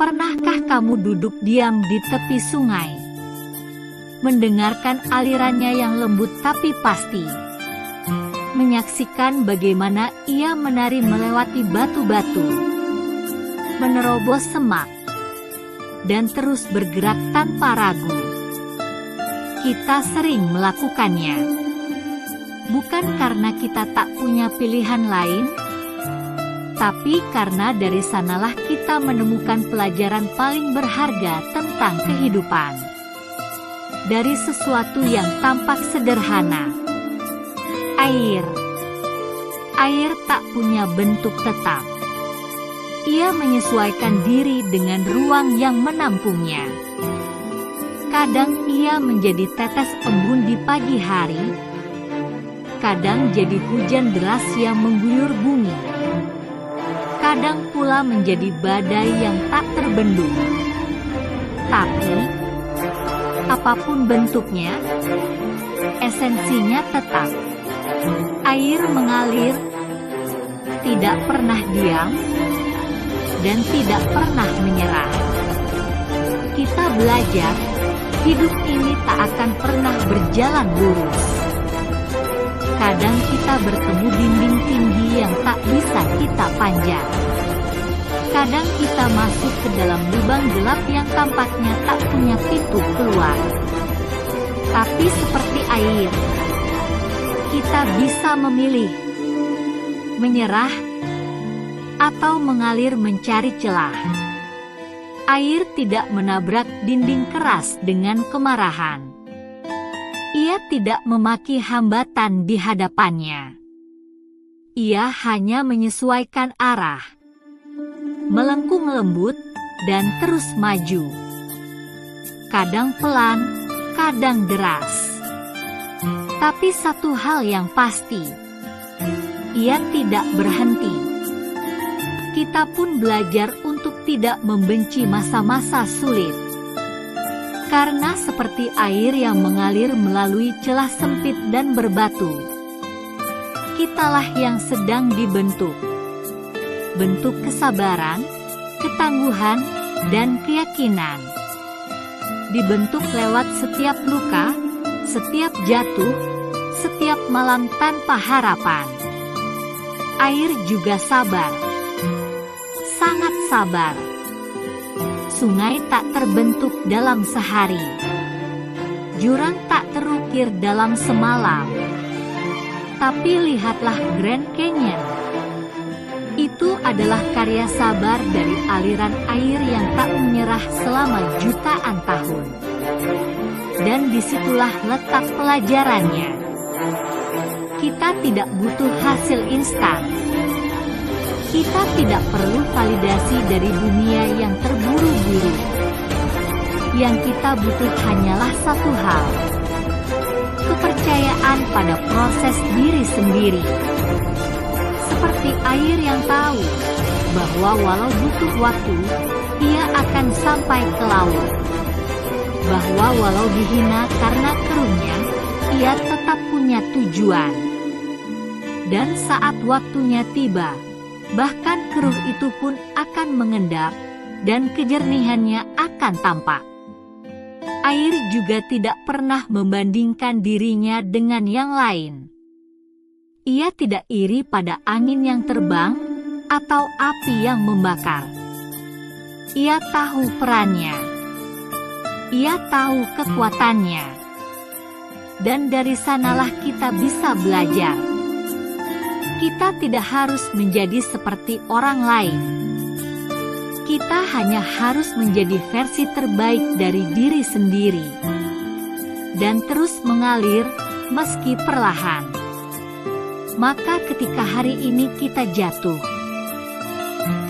Pernahkah kamu duduk diam di tepi sungai, mendengarkan alirannya yang lembut tapi pasti, menyaksikan bagaimana ia menari melewati batu-batu, menerobos semak, dan terus bergerak tanpa ragu? Kita sering melakukannya, bukan karena kita tak punya pilihan lain, tapi karena dari sanalah kita menemukan pelajaran paling berharga tentang kehidupan. Dari sesuatu yang tampak sederhana, air. Air tak punya bentuk tetap. Ia menyesuaikan diri dengan ruang yang menampungnya. Kadang ia menjadi tetes embun di pagi hari, kadang jadi hujan deras yang mengguyur bumi, kadang pula menjadi badai yang tak terbendung. Tapi, apapun bentuknya, esensinya tetap. Air mengalir, tidak pernah diam, dan tidak pernah menyerah. Kita belajar, hidup ini tak akan pernah berjalan lurus. Kadang kita bertemu dinding tinggi yang tak bisa kita panjat. Kadang kita masuk ke dalam lubang gelap yang tampaknya tak punya pintu keluar. Tapi seperti air, kita bisa memilih menyerah atau mengalir mencari celah. Air tidak menabrak dinding keras dengan kemarahan. Ia tidak memaki hambatan di hadapannya. Ia hanya menyesuaikan arah, melengkung lembut, dan terus maju. Kadang pelan, kadang deras. Tapi satu hal yang pasti, ia tidak berhenti. Kita pun belajar untuk tidak membenci masa-masa sulit. Karena seperti air yang mengalir melalui celah sempit dan berbatu, kitalah yang sedang dibentuk. Bentuk kesabaran, ketangguhan, dan keyakinan. Dibentuk lewat setiap luka, setiap jatuh, setiap malam tanpa harapan. Air juga sabar. Sangat sabar. Sungai tak terbentuk dalam sehari. Jurang tak terukir dalam semalam. Tapi lihatlah Grand Canyon. Itu adalah karya sabar dari aliran air yang tak menyerah selama jutaan tahun. Dan disitulah letak pelajarannya. Kita tidak butuh hasil instan. Kita tidak perlu validasi dari dunia yang terburu-buru. Yang kita butuh hanyalah satu hal: kepercayaan pada proses diri sendiri. Seperti air yang tahu bahwa walau butuh waktu, ia akan sampai ke laut. Bahwa walau dihina karena keruhnya, ia tetap punya tujuan. Dan saat waktunya tiba, bahkan keruh itu pun akan mengendap, dan kejernihannya akan tampak. Air juga tidak pernah membandingkan dirinya dengan yang lain. Ia tidak iri pada angin yang terbang, atau api yang membakar. Ia tahu perannya. Ia tahu kekuatannya. Dan dari sanalah kita bisa belajar. Kita tidak harus menjadi seperti orang lain. Kita hanya harus menjadi versi terbaik dari diri sendiri. Dan terus mengalir, meski perlahan. Maka ketika hari ini kita jatuh,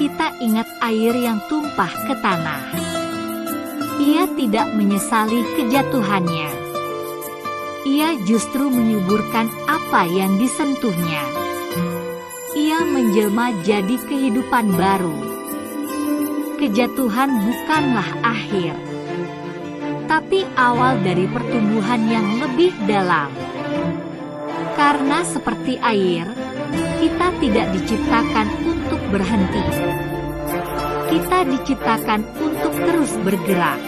kita ingat air yang tumpah ke tanah. Ia tidak menyesali kejatuhannya. Ia justru menyuburkan apa yang disentuhnya. Ia menjelma jadi kehidupan baru. Kejatuhan bukanlah akhir, tapi awal dari pertumbuhan yang lebih dalam. Karena seperti air, kita tidak diciptakan untuk berhenti. Kita diciptakan untuk terus bergerak,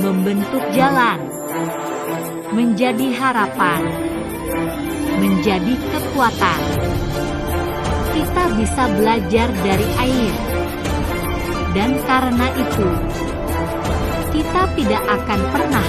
membentuk jalan, menjadi harapan, menjadi kekuatan. Kita bisa belajar dari air, dan karena itu, kita tidak akan pernah